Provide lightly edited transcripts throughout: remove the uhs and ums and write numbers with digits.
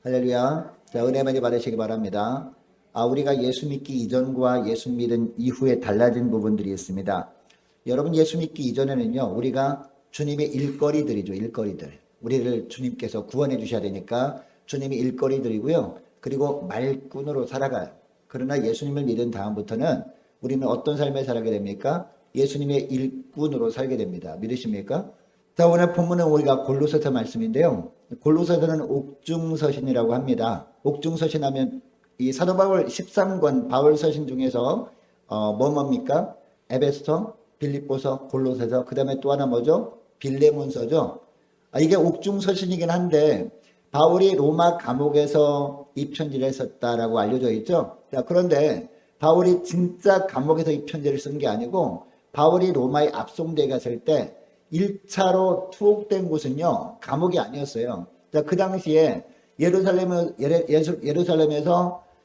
할렐루야. 자, 은혜 많이 받으시기 바랍니다. 우리가 예수 믿기 이전과 예수 믿은 이후에 달라진 부분들이 있습니다. 여러분, 예수 믿기 이전에는요, 우리가 주님의 일거리들이죠, 일거리들. 우리를 주님께서 구원해 주셔야 되니까 주님의 일거리들이고요. 그리고 말꾼으로 살아가요. 그러나 예수님을 믿은 다음부터는 우리는 어떤 삶을 살게 됩니까? 예수님의 일꾼으로 살게 됩니다. 믿으십니까? 자, 오늘 본문은 우리가 골로새서 말씀인데요. 골로새서는 옥중서신이라고 합니다. 옥중서신 하면 이 사도 바울 13권 바울 서신 중에서 뭡니까? 에베소, 빌립보서, 골로새서, 그 다음에 또 하나 뭐죠? 빌레몬서죠. 이게 옥중서신이긴 한데 바울이 로마 감옥에서 이 편지를 썼다라고 알려져 있죠. 자, 그런데 바울이 진짜 감옥에서 이 편지를 쓴 게 아니고 바울이 로마에 압송되게 갔을 때 1차로 투옥된 곳은요, 감옥이 아니었어요. 자, 그 당시에 예루살렘에서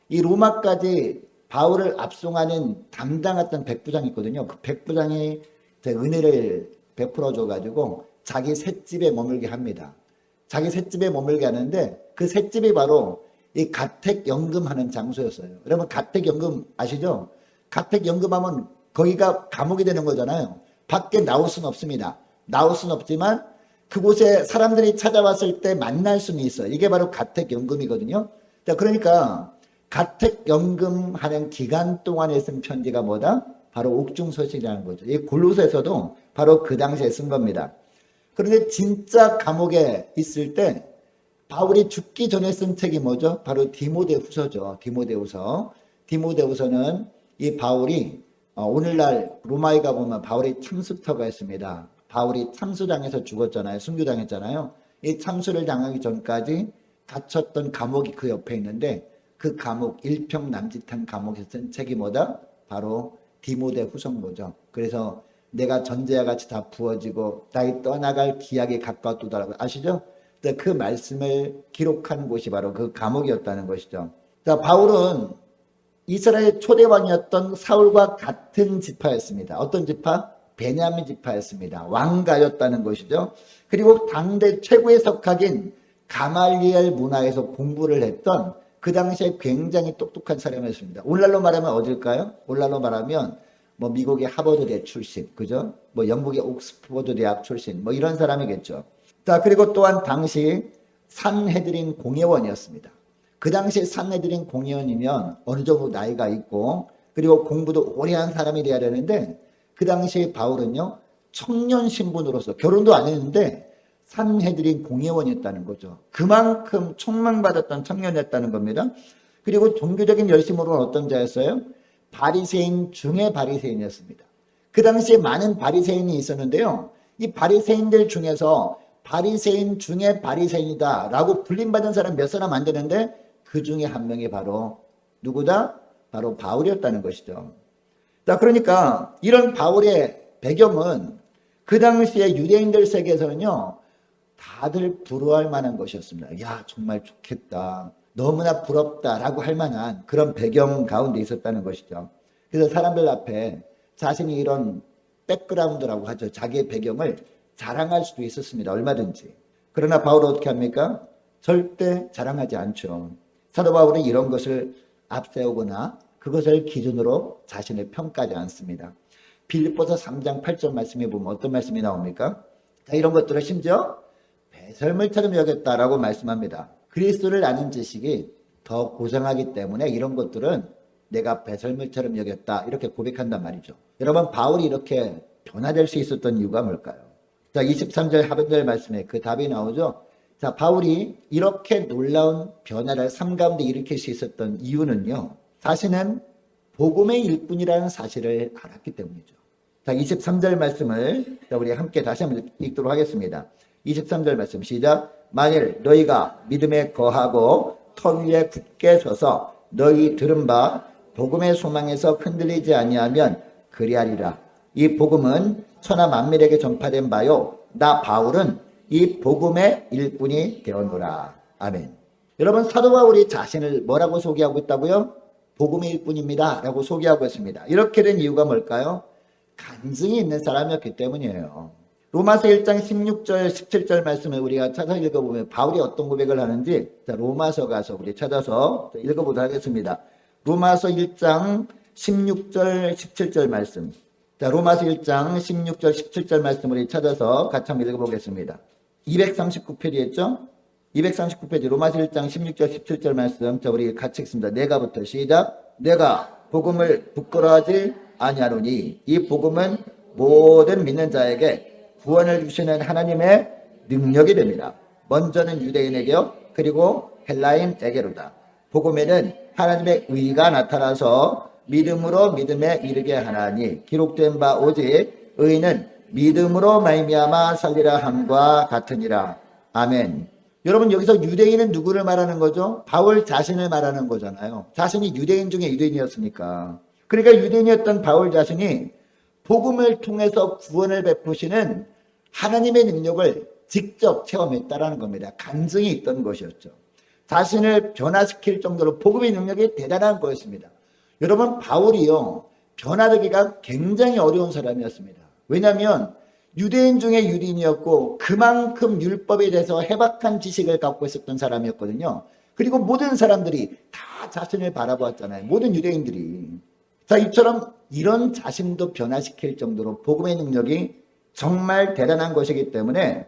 이 로마까지 바울을 압송하는 담당했던 백부장이 있거든요. 그 백부장이 은혜를 베풀어 줘가지고 자기 셋집에 머물게 합니다. 자기 셋집에 머물게 하는데 그 셋집이 바로 이 가택연금 하는 장소였어요. 여러분, 가택연금 아시죠? 가택연금하면 거기가 감옥이 되는 거잖아요. 밖에 나올 수는 없습니다. 나올 수는 없지만 그곳에 사람들이 찾아왔을 때 만날 수는 있어요. 이게 바로 가택연금이거든요. 자, 그러니까 가택연금 하는 기간 동안에 쓴 편지가 뭐다? 바로 옥중서신이라는 거죠. 이 골로새서도 바로 그 당시에 쓴 겁니다. 그런데 진짜 감옥에 있을 때 바울이 죽기 전에 쓴 책이 뭐죠? 바로 디모데후서죠. 디모데후서. 디모데후서는 이 바울이 오늘날 로마에 가보면 바울이 참수터가 있습니다. 바울이 참수당해서 죽었잖아요. 순교당했잖아요. 이 참수를 당하기 전까지 갇혔던 감옥이 그 옆에 있는데 그 감옥, 일평남짓한 감옥에서 쓴 책이 뭐다? 바로 디모데후서인 거죠. 그래서 내가 전제와 같이 다 부어지고 나의 떠나갈 기약에 가까웠도다라고 아시죠? 그 말씀을 기록한 곳이 바로 그 감옥이었다는 것이죠. 자, 바울은 이스라엘 초대왕이었던 사울과 같은 지파였습니다. 어떤 지파? 베냐민 지파였습니다. 왕가였다는 것이죠. 그리고 당대 최고의 석학인 가말리엘 문화에서 공부를 했던 그 당시에 굉장히 똑똑한 사람이었습니다. 오늘날로 말하면 어딜까요? 오늘날로 말하면 뭐 미국의 하버드대 출신, 그죠? 뭐 영국의 옥스퍼드 대학 출신, 뭐 이런 사람이겠죠. 자, 그리고 또한 당시 산헤드린 공회원이었습니다. 그 당시 산헤드린 공회원이면 어느 정도 나이가 있고 그리고 공부도 오래 한 사람이 돼야 되는데 그 당시 바울은요, 청년 신분으로서 결혼도 안 했는데 산헤드린 공회원이었다는 거죠. 그만큼 촉망받았던 청년이었다는 겁니다. 그리고 종교적인 열심으로는 어떤 자였어요? 바리새인 중에 바리새인이었습니다. 그 당시에 많은 바리새인이 있었는데요. 이 바리새인들 중에서 바리새인 중에 바리새인이다 라고 불림받은 사람 몇 사람 안 되는데 그 중에 한 명이 바로 누구다? 바로 바울이었다는 것이죠. 자, 그러니까 이런 바울의 배경은 그 당시에 유대인들 세계에서는요, 다들 부러워할 만한 것이었습니다. 야, 정말 좋겠다. 너무나 부럽다라고 할 만한 그런 배경 가운데 있었다는 것이죠. 그래서 사람들 앞에 자신이 이런 백그라운드라고 하죠. 자기의 배경을 자랑할 수도 있었습니다. 얼마든지. 그러나 바울은 어떻게 합니까? 절대 자랑하지 않죠. 사도 바울은 이런 것을 앞세우거나 그것을 기준으로 자신을 평가하지 않습니다. 빌립보서 3장 8절 말씀에 보면 어떤 말씀이 나옵니까? 자, 이런 것들을 심지어 배설물처럼 여겼다라고 말씀합니다. 그리스도를 아는 지식이 더 고상하기 때문에 이런 것들은 내가 배설물처럼 여겼다 이렇게 고백한단 말이죠. 여러분, 바울이 이렇게 변화될 수 있었던 이유가 뭘까요? 자, 23절 하반절 말씀에 그 답이 나오죠. 자, 바울이 이렇게 놀라운 변화를 삶 가운데 일으킬 수 있었던 이유는요, 자신은 복음의 일꾼이라는 사실을 알았기 때문이죠. 자, 23절 말씀을 우리 함께 다시 한번 읽도록 하겠습니다. 23절 말씀 시작. 만일 너희가 믿음에 거하고 터 위에 굳게 서서 너희 들은 바 복음의 소망에서 흔들리지 아니하면 그리하리라. 이 복음은 천하 만민에게 전파된 바요, 나 바울은 이 복음의 일꾼이 되었노라. 아멘. 여러분, 사도 바울이 자신을 뭐라고 소개하고 있다고요? 복음의 일꾼입니다 라고 소개하고 있습니다. 이렇게 된 이유가 뭘까요? 간증이 있는 사람이었기 때문이에요. 로마서 1장 16절, 17절 말씀을 우리가 찾아 읽어보면 바울이 어떤 고백을 하는지, 자, 로마서 가서 우리 찾아서 읽어보도록 하겠습니다. 로마서 1장 16절, 17절 말씀. 자, 로마서 1장 16절, 17절 말씀 우리 찾아서 같이 한번 읽어보겠습니다. 239페이지였죠? 239페이지 로마서 1장 16절, 17절 말씀. 자, 우리 같이 읽습니다. 내가부터 시작. 내가 복음을 부끄러워하지 아니하노니 이 복음은 모든 믿는 자에게 구원을 주시는 하나님의 능력이 됩니다. 먼저는 유대인에게요, 그리고 헬라인에게로다. 복음에는 하나님의 의가 나타나서 믿음으로 믿음에 이르게 하나니 기록된 바 오직 의인은 믿음으로 말미암아 살리라 함과 같으니라. 아멘. 여러분, 여기서 유대인은 누구를 말하는 거죠? 바울 자신을 말하는 거잖아요. 자신이 유대인 중에 유대인이었으니까. 그러니까 유대인이었던 바울 자신이 복음을 통해서 구원을 베푸시는 하나님의 능력을 직접 체험했다라는 겁니다. 간증이 있던 것이었죠. 자신을 변화시킬 정도로 복음의 능력이 대단한 거였습니다. 여러분, 바울이요, 변화되기가 굉장히 어려운 사람이었습니다. 왜냐하면 유대인 중에 유대인이었고 그만큼 율법에 대해서 해박한 지식을 갖고 있었던 사람이었거든요. 그리고 모든 사람들이 다 자신을 바라보았잖아요. 모든 유대인들이. 자, 이처럼 이런 자신도 변화시킬 정도로 복음의 능력이 정말 대단한 것이기 때문에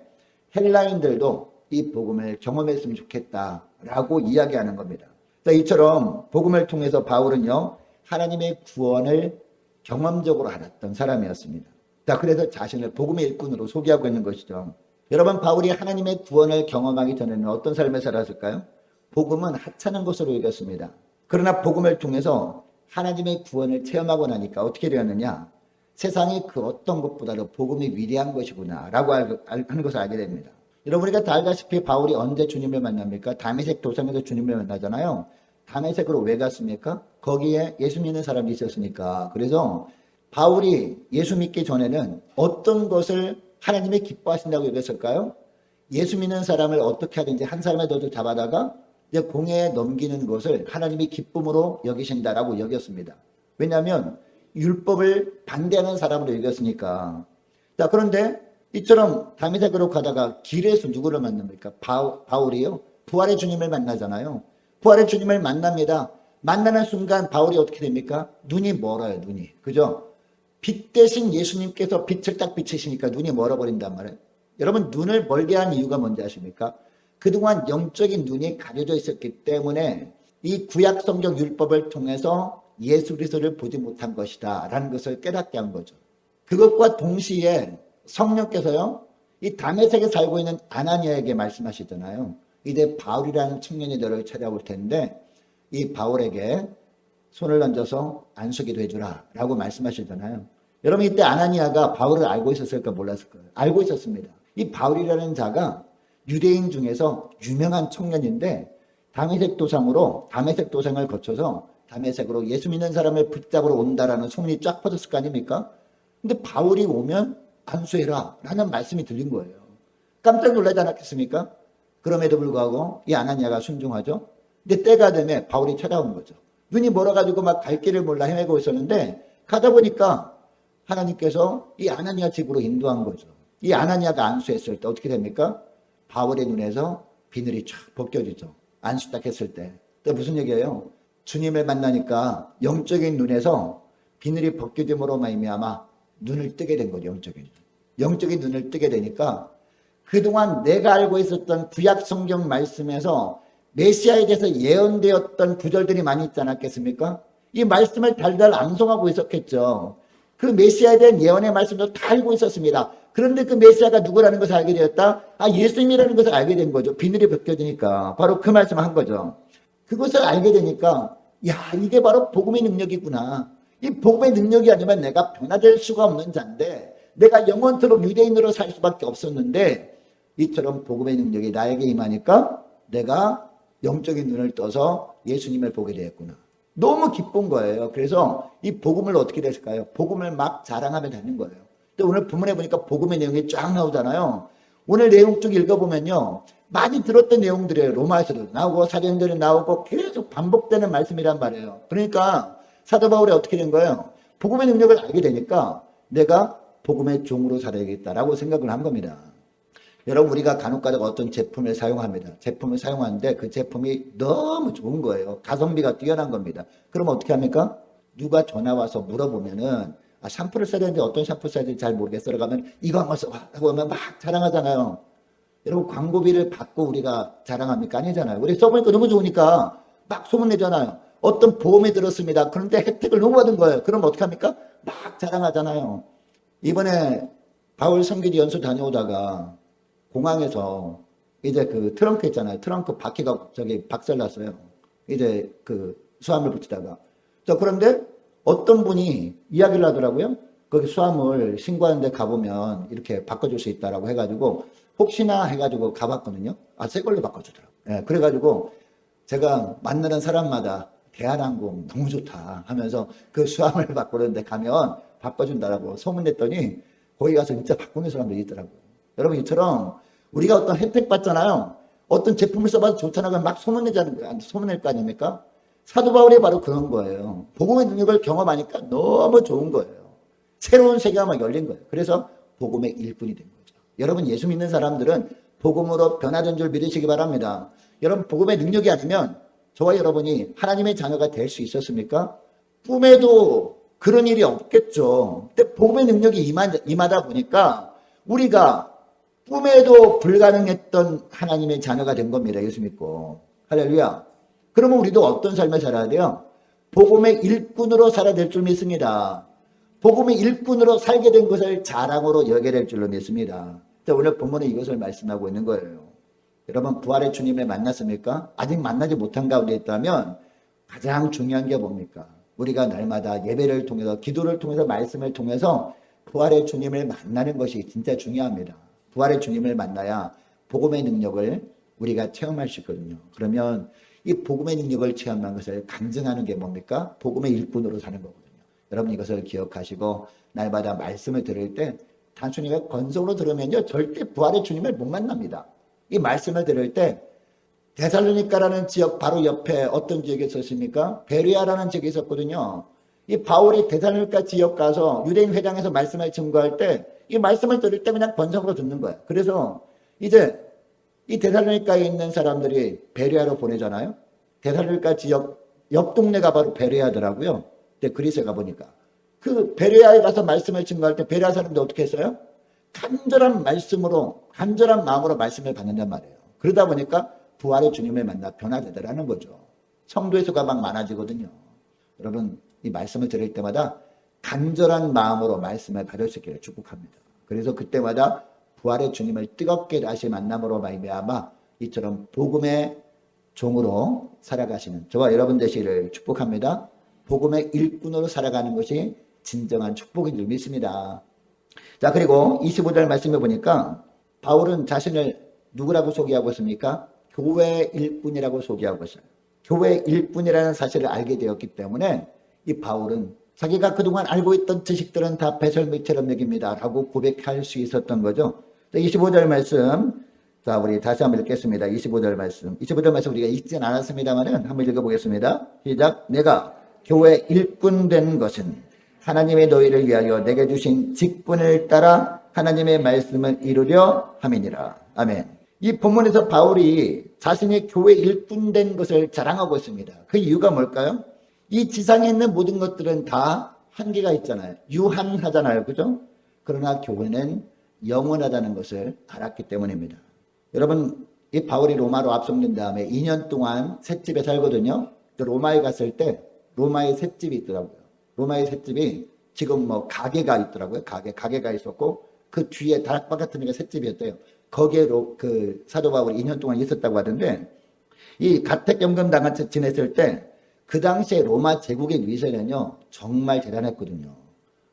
헬라인들도 이 복음을 경험했으면 좋겠다라고 이야기하는 겁니다. 자, 이처럼 복음을 통해서 바울은요, 하나님의 구원을 경험적으로 알았던 사람이었습니다. 자, 그래서 자신을 복음의 일꾼으로 소개하고 있는 것이죠. 여러분, 바울이 하나님의 구원을 경험하기 전에는 어떤 삶을 살았을까요? 복음은 하찮은 것으로 여겼습니다. 그러나 복음을 통해서 하나님의 구원을 체험하고 나니까 어떻게 되었느냐? 세상이 그 어떤 것보다도 복음이 위대한 것이구나 라고 하는 것을 알게 됩니다. 여러분, 우리가 다 알다시피 바울이 언제 주님을 만납니까? 다메섹 도상에서 주님을 만나잖아요. 다메섹으로 왜 갔습니까? 거기에 예수 믿는 사람이 있었으니까. 그래서 바울이 예수 믿기 전에는 어떤 것을 하나님이 기뻐하신다고 여겼을까요? 예수 믿는 사람을 어떻게 하든지 한 사람에 더 잡아다가 이제 공회에 넘기는 것을 하나님이 기쁨으로 여기신다라고 여겼습니다. 왜냐하면 율법을 반대하는 사람으로 여겼으니까. 자, 그런데 이처럼 다메섹으로 가다가 길에서 누구를 만납니까? 바울이요. 부활의 주님을 만나잖아요. 부활의 주님을 만납니다. 만나는 순간 바울이 어떻게 됩니까? 눈이 멀어요, 눈이. 그죠? 빛 대신 예수님께서 빛을 딱 비치시니까 눈이 멀어버린단 말이에요. 여러분, 눈을 멀게 한 이유가 뭔지 아십니까? 그동안 영적인 눈이 가려져 있었기 때문에 이 구약 성경 율법을 통해서 예수 그리스도를 보지 못한 것이다 라는 것을 깨닫게 한 거죠. 그것과 동시에 성령께서요, 이 다메섹에 살고 있는 아나니아에게 말씀하시잖아요. 이제 바울이라는 청년이 너를 찾아올 텐데 이 바울에게 손을 얹어서 안수기도 해주라 라고 말씀하시잖아요. 여러분, 이때 아나니아가 바울을 알고 있었을까 몰랐을까요? 알고 있었습니다. 이 바울이라는 자가 유대인 중에서 유명한 청년인데 다메섹 도상을 거쳐서 다메섹으로 예수 믿는 사람을 붙잡으러 온다라는 소문이 쫙 퍼졌을 거 아닙니까? 근데 바울이 오면 안수해라 라는 말씀이 들린 거예요. 깜짝 놀라지 않았겠습니까? 그럼에도 불구하고 이 아나니아가 순종하죠. 근데 때가 되면 바울이 찾아온 거죠. 눈이 멀어가지고 막 갈 길을 몰라 헤매고 있었는데 가다 보니까 하나님께서 이 아나니아 집으로 인도한 거죠. 이 아나니아가 안수했을 때 어떻게 됩니까? 바울의 눈에서 비늘이 쫙 벗겨지죠. 안수 딱 했을 때. 또 무슨 얘기예요? 주님을 만나니까 영적인 눈에서 비늘이 벗겨짐으로 말미암아 눈을 뜨게 된 거죠. 영적인 눈을 뜨게 되니까 그동안 내가 알고 있었던 구약 성경 말씀에서 메시아에 대해서 예언되었던 구절들이 많이 있지 않았겠습니까? 이 말씀을 달달 암송하고 있었겠죠. 그 메시아에 대한 예언의 말씀도 다 알고 있었습니다. 그런데 그 메시아가 누구라는 것을 알게 되었다? 예수님이라는 것을 알게 된 거죠. 비늘이 벗겨지니까. 바로 그 말씀을 한 거죠. 그것을 알게 되니까 이게 바로 복음의 능력이구나. 이 복음의 능력이 아니면 내가 변화될 수가 없는 자인데 내가 영원토록 유대인으로 살 수밖에 없었는데 이처럼 복음의 능력이 나에게 임하니까 내가 영적인 눈을 떠서 예수님을 보게 되었구나. 너무 기쁜 거예요. 그래서 이 복음을 어떻게 됐을까요? 복음을 막 자랑하며 다니는 거예요. 근데 오늘 본문에 보니까 복음의 내용이 쫙 나오잖아요. 오늘 내용 쭉 읽어보면요, 많이 들었던 내용들이에요. 로마에서도 나오고 사도행전에 나오고 계속 반복되는 말씀이란 말이에요. 그러니까 사도 바울이 어떻게 된 거예요? 복음의 능력을 알게 되니까 내가 복음의 종으로 살아야겠다라고 생각을 한 겁니다. 여러분, 우리가 간혹 가다가 어떤 제품을 사용합니다. 제품을 사용하는데 그 제품이 너무 좋은 거예요. 가성비가 뛰어난 겁니다. 그럼 어떻게 합니까? 누가 전화 와서 물어보면은 샴푸를 써야 되는데 어떤 샴푸 써야 될지 잘 모르겠어요. 그러면 이거 한번 써봐 하고 하면 막 자랑하잖아요. 여러분, 광고비를 받고 우리가 자랑합니까? 아니잖아요. 우리 써보니까 너무 좋으니까 막 소문내잖아요. 어떤 보험에 들었습니다. 그런데 혜택을 너무 받은 거예요. 그럼 어떻게 합니까? 막 자랑하잖아요. 이번에 바울 성길이 연수 다녀오다가 공항에서 이제 그 트렁크 있잖아요. 트렁크 바퀴가 저기 박살났어요. 이제 그 수화물 붙이다가. 자, 그런데 어떤 분이 이야기를 하더라고요. 거기 수화물 신고하는데 가보면 이렇게 바꿔줄 수 있다라고 해가지고 혹시나 해가지고 가봤거든요. 새 걸로 바꿔주더라고요. 예, 그래가지고 제가 만나는 사람마다 대한항공 너무 좋다 하면서 그 수화물 바꾸는데 가면 바꿔준다라고 소문냈더니 거기 가서 진짜 바꾸는 사람들이 있더라고요. 여러분, 이처럼 우리가 어떤 혜택 받잖아요. 어떤 제품을 써봐도 좋잖아요. 막 소문낼 거 아닙니까? 사도 바울이 바로 그런 거예요. 복음의 능력을 경험하니까 너무 좋은 거예요. 새로운 세계가 막 열린 거예요. 그래서 복음의 일꾼이 된 거죠. 여러분, 예수 믿는 사람들은 복음으로 변화된 줄 믿으시기 바랍니다. 여러분, 복음의 능력이 아니면 저와 여러분이 하나님의 자녀가 될 수 있었습니까? 꿈에도 그런 일이 없겠죠. 근데 복음의 능력이 임하다 보니까 우리가 꿈에도 불가능했던 하나님의 자녀가 된 겁니다. 예수 믿고. 할렐루야. 그러면 우리도 어떤 삶을 살아야 돼요? 복음의 일꾼으로 살아야 될 줄 믿습니다. 복음의 일꾼으로 살게 된 것을 자랑으로 여겨야 될 줄로 믿습니다. 오늘 본문은 이것을 말씀하고 있는 거예요. 여러분, 부활의 주님을 만났습니까? 아직 만나지 못한 가운데 있다면 가장 중요한 게 뭡니까? 우리가 날마다 예배를 통해서, 기도를 통해서, 말씀을 통해서 부활의 주님을 만나는 것이 진짜 중요합니다. 부활의 주님을 만나야 복음의 능력을 우리가 체험할 수 있거든요. 그러면 이 복음의 능력을 체험한 것을 간증하는 게 뭡니까? 복음의 일꾼으로 사는 거거든요. 여러분, 이것을 기억하시고 날마다 말씀을 들을 때 단순히 건성으로 들으면요 절대 부활의 주님을 못 만납니다. 이 말씀을 들을 때 데살로니가라는 지역 바로 옆에 어떤 지역에 있었습니까? 베레아라는 지역에 있었거든요. 이 바울이 데살로니가 지역 가서 유대인 회당에서 말씀을 증거할 때 이 말씀을 들을 때 그냥 건성으로 듣는 거예요. 그래서 이제 이 데살로니가에 있는 사람들이 베레아로 보내잖아요. 데살로니가 지역 옆 동네가 바로 베레아더라고요. 근데 그리스에 가보니까 그 베레아에 가서 말씀을 증거할 때 베레아 사람들 어떻게 했어요? 간절한 말씀으로, 간절한 마음으로 말씀을 받는단 말이에요. 그러다 보니까 부활의 주님을 만나 변화되더라는 거죠. 성도의 수가 막 많아지거든요. 여러분, 이 말씀을 들을 때마다 간절한 마음으로 말씀을 받을 수 있기를 축복합니다. 그래서 그때마다 부활의 주님을 뜨겁게 다시 만남으로 말미암아 이처럼 복음의 종으로 살아가시는 저와 여러분 되시기를 축복합니다. 복음의 일꾼으로 살아가는 것이 진정한 축복인 줄 믿습니다. 자, 그리고 25절 말씀해 보니까 바울은 자신을 누구라고 소개하고 있습니까? 교회 일꾼이라고 소개하고 있어요. 교회 일꾼이라는 사실을 알게 되었기 때문에 이 바울은 자기가 그동안 알고 있던 지식들은 다 배설물처럼 여깁니다 라고 고백할 수 있었던 거죠. 25절 말씀, 자, 우리 다시 한번 읽겠습니다. 25절 말씀. 25절 말씀 우리가 읽진 않았습니다만 한번 읽어보겠습니다. 시작. 내가 교회 일꾼 된 것은 하나님의 너희를 위하여 내게 주신 직분을 따라 하나님의 말씀을 이루려 함이니라. 아멘. 이 본문에서 바울이 자신이 교회 일꾼 된 것을 자랑하고 있습니다. 그 이유가 뭘까요? 이 지상에 있는 모든 것들은 다 한계가 있잖아요. 유한하잖아요. 그죠? 그러나 교회는 영원하다는 것을 알았기 때문입니다. 여러분, 이 바울이 로마로 압송된 다음에 2년 동안 셋집에 살거든요. 로마에 갔을 때 로마에 셋집이 있더라고요. 로마의 셋집이 지금 뭐 가게가 있더라고요. 가게가 있었고 그 뒤에 다락방 같은 게 셋집이었대요. 거기에 그 사도 바울이 2년 동안 있었다고 하던데 이 가택연금 당한 채 지냈을 때 그 당시에 로마 제국의 위세는요 정말 대단했거든요.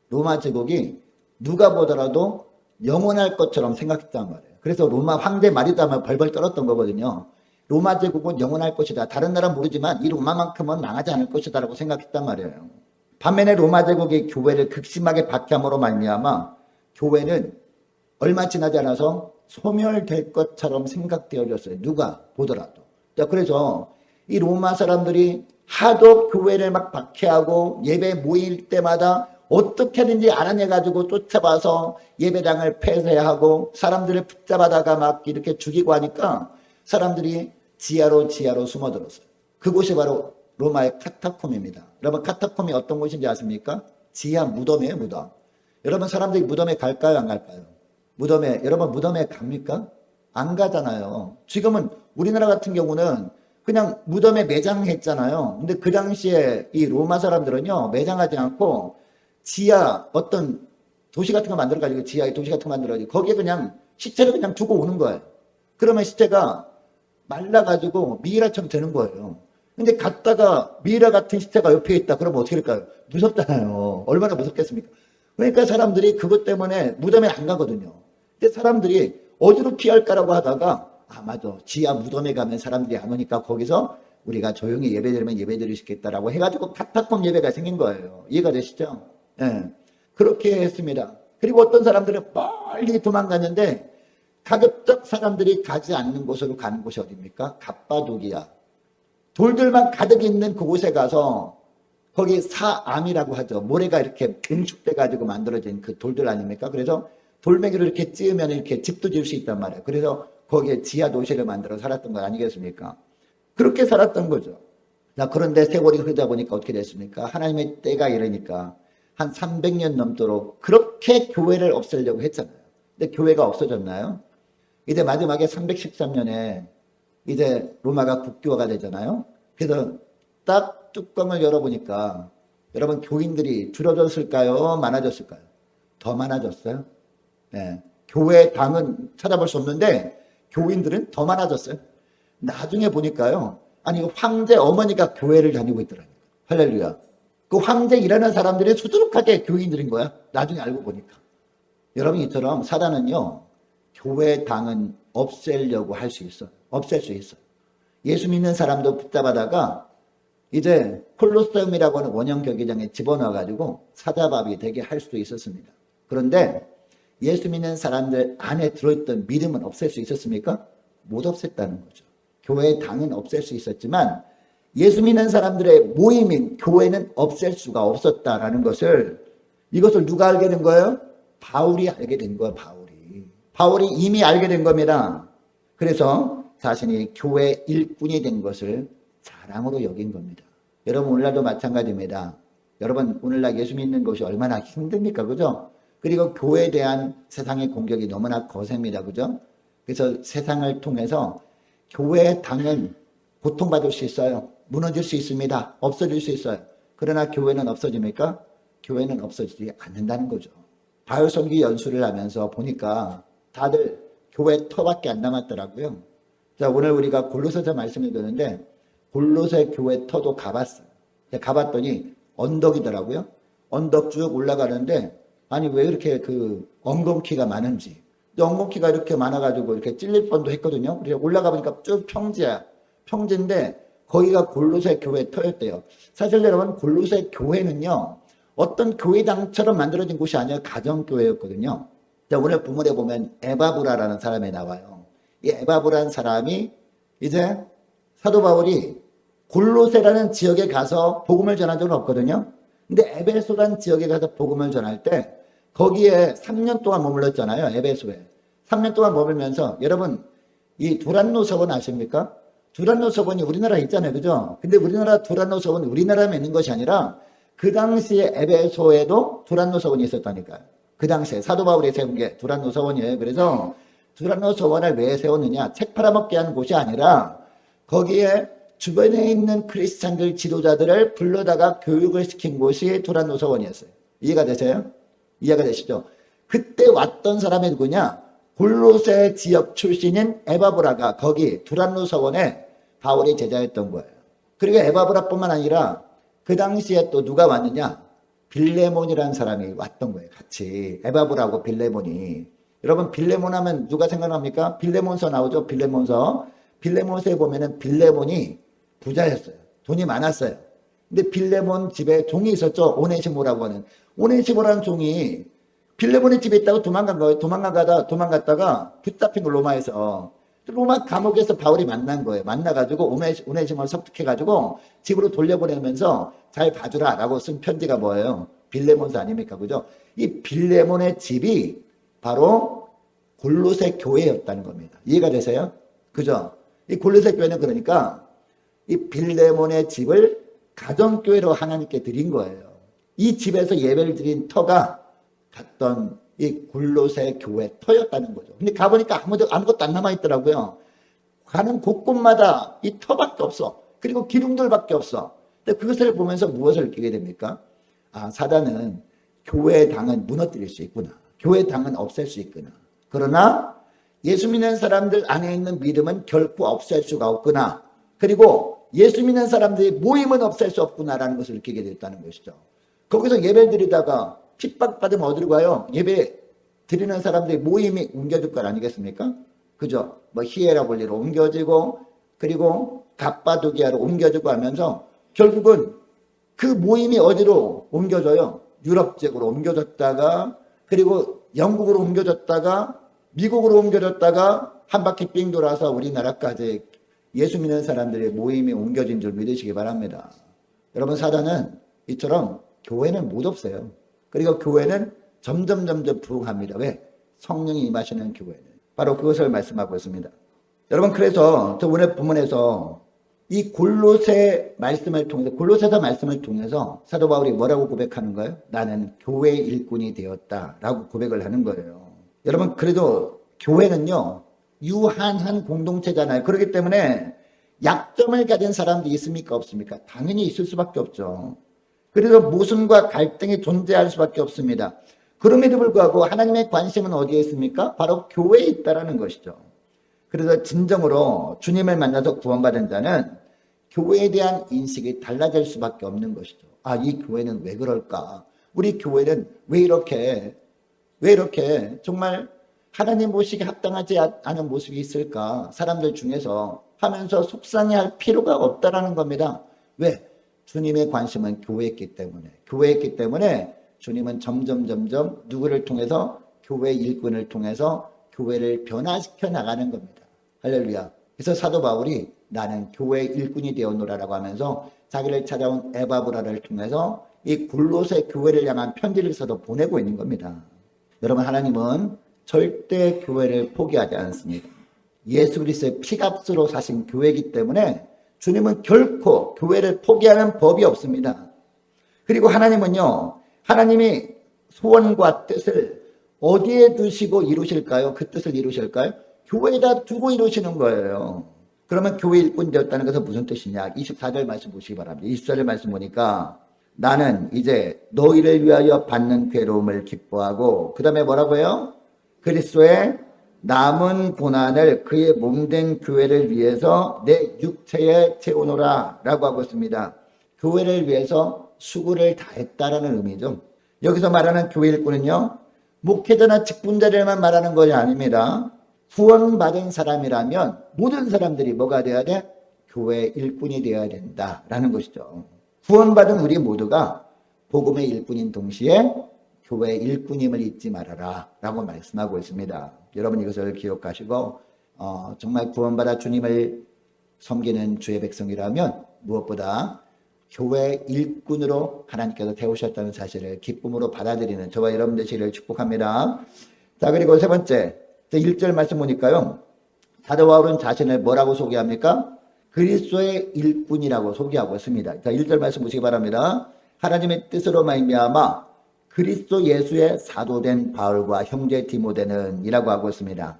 로마 제국이 누가 보더라도 영원할 것처럼 생각했단 말이에요. 그래서 로마 황제 말이다 하면 벌벌 떨었던 거거든요. 로마 제국은 영원할 것이다. 다른 나라는 모르지만 이 로마만큼은 망하지 않을 것이다 라고 생각했단 말이에요. 반면에 로마 제국이 교회를 극심하게 박해함으로 말미암아 교회는 얼마 지나지 않아서 소멸될 것처럼 생각되어졌어요. 누가 보더라도. 자, 그래서 이 로마 사람들이 하도 교회를 막 박해하고 예배 모일 때마다 어떻게든지 알아내가지고 쫓아와서 예배당을 폐쇄하고 사람들을 붙잡아다가 막 이렇게 죽이고 하니까 사람들이 지하로 숨어들었어요. 그곳이 바로 로마의 카타콤입니다. 여러분, 카타콤이 어떤 곳인지 아십니까? 지하 무덤이에요, 무덤. 여러분, 사람들이 무덤에 갈까요, 안 갈까요? 여러분, 무덤에 갑니까? 안 가잖아요. 지금은 우리나라 같은 경우는 그냥 무덤에 매장했잖아요. 근데 그 당시에 이 로마 사람들은요, 매장하지 않고 지하 어떤 도시 같은 거 만들어가지고, 지하에 도시 같은 거 만들어가지고, 거기에 그냥 시체를 그냥 두고 오는 거예요. 그러면 시체가 말라가지고 미이라처럼 되는 거예요. 근데 갔다가 미이라 같은 시체가 옆에 있다. 그러면 어떻게 될까요? 무섭잖아요. 얼마나 무섭겠습니까? 그러니까 사람들이 그것 때문에 무덤에 안 가거든요. 근데 사람들이 어디로 피할까라고 하다가, 맞아. 지하 무덤에 가면 사람들이 안 오니까 거기서 우리가 조용히 예배드리면 예배드릴 수 있겠다라고 해가지고 카타콤 예배가 생긴 거예요. 이해가 되시죠? 예. 그렇게 했습니다. 그리고 어떤 사람들은 멀리 도망갔는데 가급적 사람들이 가지 않는 곳으로 가는 곳이 어디입니까? 갑바도기야. 돌들만 가득 있는 그곳에 가서 거기 사암이라고 하죠. 모래가 이렇게 응축돼가지고 만들어진 그 돌들 아닙니까? 그래서 돌멩이로 이렇게 찌으면 이렇게 집도 지을 수 있단 말이에요. 그래서 거기에 지하 도시를 만들어 살았던 거 아니겠습니까? 그렇게 살았던 거죠. 자, 그런데 세월이 흐르다 보니까 어떻게 됐습니까? 하나님의 때가 이르니까 한 300년 넘도록 그렇게 교회를 없애려고 했잖아요. 근데 교회가 없어졌나요? 이제 마지막에 313년에 이제 로마가 국교화가 되잖아요. 그래서 딱 뚜껑을 열어보니까 여러분, 교인들이 줄어들었을까요? 많아졌을까요? 더 많아졌어요. 네. 교회 당은 찾아볼 수 없는데 교인들은 더 많아졌어요. 나중에 보니까요. 아니, 황제 어머니가 교회를 다니고 있더라고요. 할렐루야. 그 황제 일하는 사람들이 수두룩하게 교인들인 거야. 나중에 알고 보니까. 여러분, 이처럼 사단은요, 교회 당은 없애려고 할 수 있어요. 없앨 수 있어요. 예수 믿는 사람도 붙잡아다가 이제 콜로세움이라고 하는 원형 경기장에 집어넣어가지고 사자밥이 되게 할 수도 있었습니다. 그런데 예수 믿는 사람들 안에 들어있던 믿음은 없앨 수 있었습니까? 못 없앴다는 거죠. 교회의 당은 없앨 수 있었지만 예수 믿는 사람들의 모임인 교회는 없앨 수가 없었다라는 것을, 이것을 누가 알게 된 거예요? 바울이 알게 된 거예요. 바울이 이미 알게 된 겁니다. 그래서 자신이 교회 일꾼이 된 것을 자랑으로 여긴 겁니다. 여러분, 오늘날도 마찬가지입니다. 여러분, 오늘날 예수 믿는 것이 얼마나 힘듭니까? 그죠? 그리고 교회에 대한 세상의 공격이 너무나 거셉니다. 그죠? 그래서 세상을 통해서 교회의 당은 고통받을 수 있어요. 무너질 수 있습니다. 없어질 수 있어요. 그러나 교회는 없어집니까? 교회는 없어지지 않는다는 거죠. 바울 선기 연수를 하면서 보니까 다들 교회 터밖에 안 남았더라고요. 자, 오늘 우리가 골로새서 말씀을 듣는데 골로새 교회 터도 가봤어요. 가봤더니 언덕이더라고요. 언덕 쭉 올라가는데 아니 왜 이렇게 그 엉겅퀴가 많은지. 엉겅퀴가 이렇게 많아가지고 이렇게 찔릴 뻔도 했거든요. 그래서 올라가 보니까 쭉 평지야. 평지인데 거기가 골로새 교회 터였대요. 사실 여러분, 골로새 교회는요, 어떤 교회당처럼 만들어진 곳이 아니라 가정교회였거든요. 자, 오늘 본문에 보면 에바브라라는 사람이 나와요. 이 에바브라는 사람이 이제 사도 바울이 골로새라는 지역에 가서 복음을 전한 적은 없거든요. 근데 에베소라는 지역에 가서 복음을 전할 때 거기에 3년 동안 머물렀잖아요. 에베소에. 3년 동안 머물면서 여러분, 이 두란노 서원 아십니까? 두란노 서원이 우리나라에 있잖아요. 그죠? 근데 우리나라 두란노 서원은 우리나라에 있는 것이 아니라 그 당시에 에베소에도 두란노 서원이 있었다니까요. 그 당시에 사도 바울이 세운 게 두란노 서원이에요. 그래서 두란노 서원을 왜 세웠느냐? 책 팔아먹게 하는 곳이 아니라 거기에 주변에 있는 크리스찬들 지도자들을 불러다가 교육을 시킨 곳이 두란노 서원이었어요. 이해가 되세요? 이해가 되시죠? 그때 왔던 사람이 누구냐? 골로새 지역 출신인 에바브라가 거기 두란노 서원에 바울이 제자였던 거예요. 그리고 에바브라뿐만 아니라 그 당시에 또 누가 왔느냐? 빌레몬이라는 사람이 왔던 거예요. 같이. 에바브라하고 빌레몬이. 여러분, 빌레몬 하면 누가 생각납니까? 빌레몬서 나오죠? 빌레몬서. 빌레몬서에 보면은 빌레몬이 부자였어요. 돈이 많았어요. 근데 빌레몬 집에 종이 있었죠? 오네시모라고 하는. 오네시모라는 종이 빌레몬의 집에 있다고 도망간 거예요. 도망갔다가 붙잡힌 거, 로마에서. 로마 감옥에서 바울이 만난 거예요. 만나가지고 오네시모를 설득해가지고 집으로 돌려보내면서 잘 봐주라 라고 쓴 편지가 뭐예요? 빌레몬서 아닙니까? 그죠? 이 빌레몬의 집이 바로 골로새 교회였다는 겁니다. 이해가 되세요? 그죠? 이 골로새 교회는 그러니까 이 빌레몬의 집을 가정교회로 하나님께 드린 거예요. 이 집에서 예배를 드린 터가 갔던 이 골로새 교회 터였다는 거죠. 근데 가보니까 아무것도 안 남아있더라고요. 가는 곳곳마다 이 터밖에 없어. 그리고 기둥들밖에 없어. 근데 그것을 보면서 무엇을 느끼게 됩니까? 아, 사단은 교회의 당은 무너뜨릴 수 있구나. 교회의 당은 없앨 수 있구나. 그러나 예수 믿는 사람들 안에 있는 믿음은 결코 없앨 수가 없구나. 그리고 예수 믿는 사람들의 모임은 없앨 수 없구나라는 것을 느끼게 됐다는 것이죠. 거기서 예배 드리다가 핍박받으면 어디로 가요? 예배 드리는 사람들의 모임이 옮겨질 것 아니겠습니까? 그죠? 뭐 히에라볼리로 옮겨지고 그리고 갑바도기아로 옮겨지고 하면서 결국은 그 모임이 어디로 옮겨져요? 유럽 지역으로 옮겨졌다가 그리고 영국으로 옮겨졌다가 미국으로 옮겨졌다가 한 바퀴 삥 돌아서 우리나라까지 예수 믿는 사람들의 모임이 옮겨진 줄 믿으시기 바랍니다. 여러분, 사단은 이처럼 교회는 못 없어요. 그리고 교회는 점점 부흥합니다. 왜? 성령이 임하시는 교회는. 바로 그것을 말씀하고 있습니다. 여러분, 그래서 저 오늘 본문에서 이 골로새 말씀을 통해서, 골로새서 말씀을 통해서 사도 바울이 뭐라고 고백하는 거예요? 나는 교회의 일꾼이 되었다라고 고백을 하는 거예요. 여러분, 그래도 교회는요, 유한한 공동체잖아요. 그렇기 때문에 약점을 가진 사람들이 있습니까? 없습니까? 당연히 있을 수밖에 없죠. 그래서 모순과 갈등이 존재할 수밖에 없습니다. 그럼에도 불구하고 하나님의 관심은 어디에 있습니까? 바로 교회에 있다라는 것이죠. 그래서 진정으로 주님을 만나서 구원받은 자는 교회에 대한 인식이 달라질 수밖에 없는 것이죠. 아, 이 교회는 왜 그럴까? 우리 교회는 왜 이렇게 정말 하나님 보시기에 합당하지 않은 모습이 있을까? 사람들 중에서 하면서 속상해할 필요가 없다라는 겁니다. 왜? 주님의 관심은 교회였기 때문에 주님은 점점 누구를 통해서? 교회 일꾼을 통해서 교회를 변화시켜 나가는 겁니다. 할렐루야. 그래서 사도 바울이 나는 교회 일꾼이 되었노라라고 하면서 자기를 찾아온 에바브라를 통해서 이 골로새 교회를 향한 편지를 써서 보내고 있는 겁니다. 여러분, 하나님은 절대 교회를 포기하지 않습니다. 예수 그리스도의 피값으로 사신 교회이기 때문에 주님은 결코 교회를 포기하는 법이 없습니다. 그리고 하나님은요, 하나님이 소원과 뜻을 어디에 두시고 이루실까요? 그 뜻을 이루실까요? 교회에다 두고 이루시는 거예요. 그러면 교회 일꾼 되었다는 것은 무슨 뜻이냐? 24절 말씀 보시기 바랍니다. 24절 말씀 보니까 나는 이제 너희를 위하여 받는 괴로움을 기뻐하고 그 다음에 뭐라고 해요? 그리스도의 남은 고난을 그의 몸된 교회를 위해서 내 육체에 채우노라 라고 하고 있습니다. 교회를 위해서 수고를 다했다라는 의미죠. 여기서 말하는 교회 일꾼은요, 목회자나 직분자들만 말하는 것이 아닙니다. 구원받은 사람이라면 모든 사람들이 뭐가 돼야 돼? 교회 일꾼이 되어야 된다라는 것이죠. 구원받은 우리 모두가 복음의 일꾼인 동시에 교회 일꾼임을 잊지 말아라 라고 말씀하고 있습니다. 여러분, 이것을 기억하시고 정말 구원받아 주님을 섬기는 주의 백성이라면 무엇보다 교회 일꾼으로 하나님께서 태우셨다는 사실을 기쁨으로 받아들이는 저와 여러분 되시기를 축복합니다. 자, 그리고 세 번째 1절 말씀 보니까요, 사도 바울은 자신을 뭐라고 소개합니까? 그리스도의 일꾼이라고 소개하고 있습니다. 자, 1절 말씀 보시기 바랍니다. 하나님의 뜻으로 말미암아 그리스도 예수의 사도된 바울과 형제 디모데는 이라고 하고 있습니다.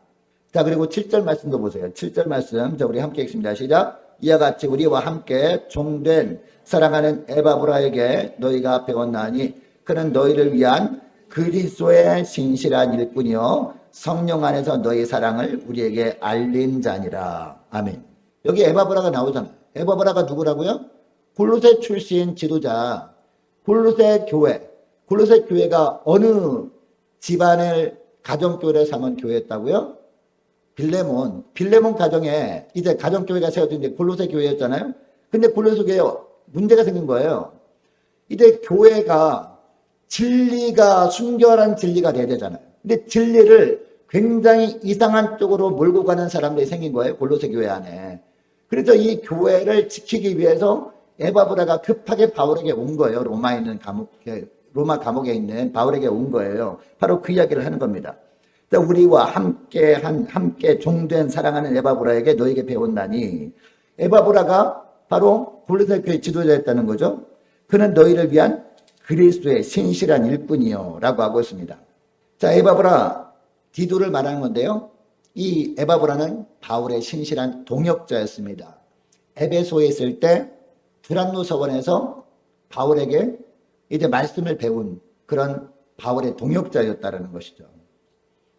자, 그리고 7절 말씀도 보세요. 7절 말씀, 자, 우리 함께 읽습니다. 시작. 이와 같이 우리와 함께 종된 사랑하는 에바브라에게 너희가 배웠나니 그는 너희를 위한 그리스도의 신실한 일꾼이요 성령 안에서 너희 사랑을 우리에게 알린 자니라. 아멘. 여기 에바브라가 나오잖아요. 에바브라가 누구라고요? 골로새 출신 지도자, 골로새 교회가 어느 집안을 가정교회를 삼은 교회였다고요? 빌레몬 가정에 이제 가정교회가 세워진 게 골로새 교회였잖아요. 근데 골로새 교회에 문제가 생긴 거예요. 이제 교회가 진리가 순결한 진리가 돼야 되잖아요. 근데 진리를 굉장히 이상한 쪽으로 몰고 가는 사람들이 생긴 거예요. 골로새 교회 안에. 그래서 이 교회를 지키기 위해서 에바브라가 급하게 바울에게 온 거예요. 로마에 있는 감옥에 로마 감옥에 있는 바울에게 온 거예요. 바로 그 이야기를 하는 겁니다. 우리와 함께 종된 사랑하는 에바브라에게 너에게 배웠나니, 에바브라가 바로 골로새 교회 지도자였다는 거죠. 그는 너희를 위한 그리스도의 신실한 일꾼이요 라고 하고 있습니다. 자, 에바브라 디도를 말하는 건데요, 이 에바브라는 바울의 신실한 동역자였습니다. 에베소에 있을 때 두란노 서원에서 바울에게 이제 말씀을 배운 그런 바울의 동역자였다는 것이죠.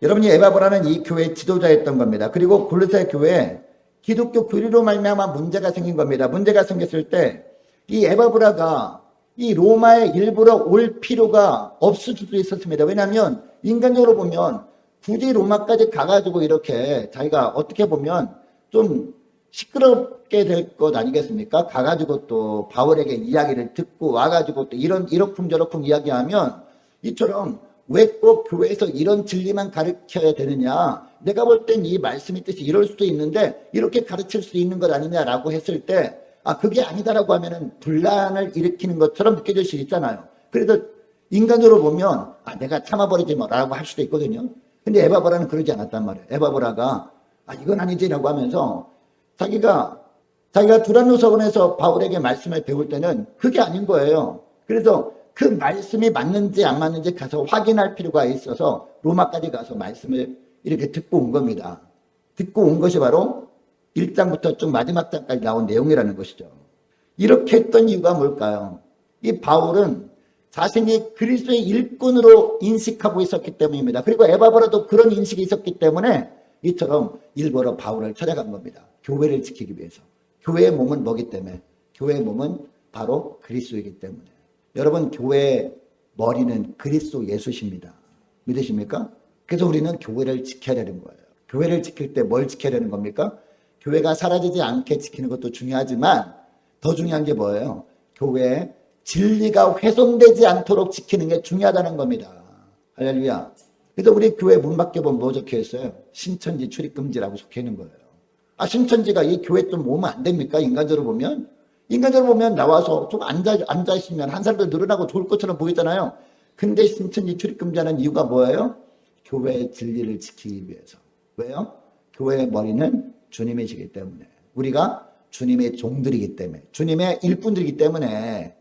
여러분이 에바브라는 이 교회의 지도자였던 겁니다. 그리고 골로새 교회에 기독교 교리로 말미암아 문제가 생긴 겁니다. 문제가 생겼을 때 이 에바브라가 이 로마에 일부러 올 필요가 없을 수도 있었습니다. 왜냐하면 인간적으로 보면 굳이 로마까지 가가지고 이렇게 자기가 어떻게 보면 좀 시끄럽게 될 것 아니겠습니까? 가가지고 또 바울에게 이야기를 듣고 와가지고 또 이러쿵저러쿵 이야기하면 이처럼 왜 꼭 교회에서 이런 진리만 가르쳐야 되느냐? 내가 볼 땐 이 말씀의 뜻이 이럴 수도 있는데 이렇게 가르칠 수 있는 것 아니냐라고 했을 때, 그게 아니다라고 하면은 분란을 일으키는 것처럼 느껴질 수 있잖아요. 그래서 인간적으로 보면 내가 참아버리지 뭐라고 할 수도 있거든요. 근데 에바브라는 그러지 않았단 말이에요. 에바브라가 이건 아니지라고 하면서 자기가 두란노 서원에서 바울에게 말씀을 배울 때는 그게 아닌 거예요. 그래서 그 말씀이 맞는지 안 맞는지 가서 확인할 필요가 있어서 로마까지 가서 말씀을 이렇게 듣고 온 겁니다. 듣고 온 것이 바로 1장부터 좀 마지막 장까지 나온 내용이라는 것이죠. 이렇게 했던 이유가 뭘까요? 이 바울은 자신이 그리스도의 일꾼으로 인식하고 있었기 때문입니다. 그리고 에바브라도 그런 인식이 있었기 때문에 이처럼 일부러 바울을 찾아간 겁니다. 교회를 지키기 위해서. 교회의 몸은 뭐기 때문에? 교회의 몸은 바로 그리스도이기 때문에. 여러분, 교회의 머리는 그리스도 예수십니다. 믿으십니까? 그래서 우리는 교회를 지켜야 되는 거예요. 교회를 지킬 때 뭘 지켜야 되는 겁니까? 교회가 사라지지 않게 지키는 것도 중요하지만 더 중요한 게 뭐예요? 교회의 진리가 훼손되지 않도록 지키는 게 중요하다는 겁니다. 할렐루야. 그래서 우리 교회 문 밖에 보면 뭐 적혀 있어요? 신천지 출입금지라고 적혀 있는 거예요. 신천지가 이 교회 좀 오면 안 됩니까? 인간적으로 보면? 인간적으로 보면 나와서 좀 앉아있으면 한 살도 늘어나고 좋을 것처럼 보이잖아요. 근데 신천지 출입금지하는 이유가 뭐예요? 교회의 진리를 지키기 위해서. 왜요? 교회의 머리는 주님이시기 때문에. 우리가 주님의 종들이기 때문에. 주님의 일꾼들이기 때문에.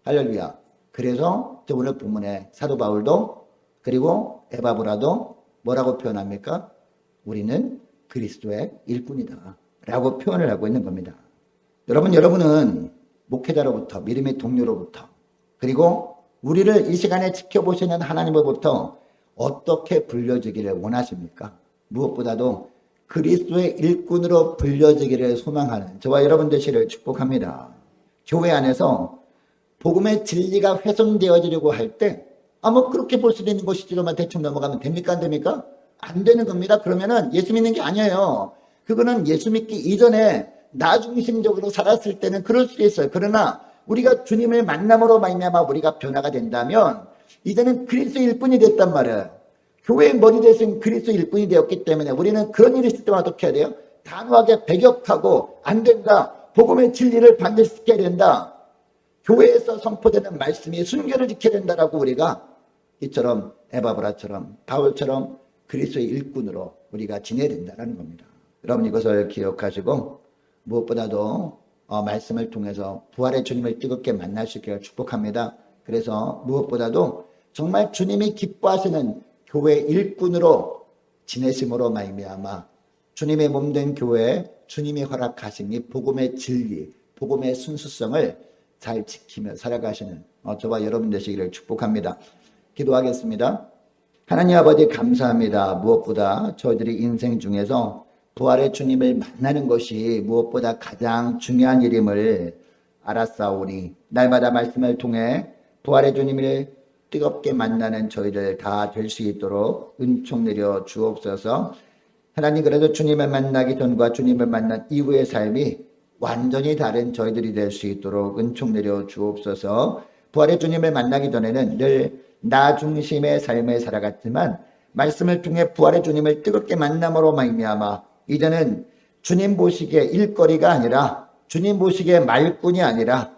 할렐루야. 그래서 오늘 본문에 사도 바울도 그리고 에바브라도 뭐라고 표현합니까? 우리는 그리스도의 일꾼이다 라고 표현을 하고 있는 겁니다. 여러분은 목회자로부터, 믿음의 동료로부터, 그리고 우리를 이 시간에 지켜보시는 하나님으로부터 어떻게 불려지기를 원하십니까? 무엇보다도 그리스도의 일꾼으로 불려지기를 소망하는 저와 여러분 되시기를 축복합니다. 교회 안에서 복음의 진리가 훼손되어지려고 할 때 그렇게 볼 수도 있는 것이지만 대충 넘어가면 됩니까? 안 됩니까? 안 되는 겁니다. 그러면은 예수 믿는 게 아니에요. 그거는 예수 믿기 이전에 나 중심적으로 살았을 때는 그럴 수 있어요. 그러나 우리가 주님을 만남으로 말미암아 우리가 변화가 된다면 이제는 그리스도 일꾼이 됐단 말이에요. 교회의 머리 대신 그리스도 일꾼이 되었기 때문에 우리는 그런 일이 있을 때마다 어떻게 해야 돼요? 단호하게 배격하고 안 된다. 복음의 진리를 반드시 지켜야 된다. 교회에서 선포되는 말씀이 순결을 지켜야 된다라고 우리가 이처럼 에바브라처럼 바울처럼 그리스도의 일꾼으로 우리가 지내야 된다는 겁니다. 여러분 이것을 기억하시고 무엇보다도 말씀을 통해서 부활의 주님을 뜨겁게 만날 수 있기를 축복합니다. 그래서 무엇보다도 정말 주님이 기뻐하시는 교회 일꾼으로 지내심으로 말미암아 주님의 몸된 교회에 주님이 허락하신 이 복음의 진리, 복음의 순수성을 잘 지키며 살아가시는 저와 여러분 되시기를 축복합니다. 기도하겠습니다. 하나님 아버지 감사합니다. 무엇보다 저희들이 인생 중에서 부활의 주님을 만나는 것이 무엇보다 가장 중요한 일임을 알았사오니 날마다 말씀을 통해 부활의 주님을 뜨겁게 만나는 저희들 다 될 수 있도록 은총 내려 주옵소서. 하나님 그래도 주님을 만나기 전과 주님을 만난 이후의 삶이 완전히 다른 저희들이 될 수 있도록 은총 내려 주옵소서. 부활의 주님을 만나기 전에는 늘 나 중심의 삶을 살아갔지만 말씀을 통해 부활의 주님을 뜨겁게 만남으로 말미암아 이제는 주님 보시기에 일거리가 아니라 주님 보시기에 말꾼이 아니라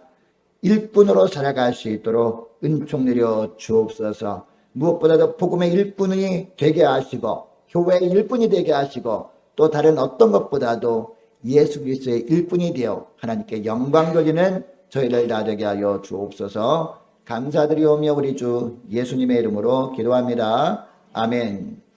일꾼으로 살아갈 수 있도록 은총 내려 주옵소서. 무엇보다도 복음의 일꾼이 되게 하시고 교회의 일꾼이 되게 하시고 또 다른 어떤 것보다도 예수 그리스도의 일꾼이 되어 하나님께 영광 돌리는 저희를 다 되게 하여 주옵소서. 감사드리오며 우리 주 예수님의 이름으로 기도합니다. 아멘.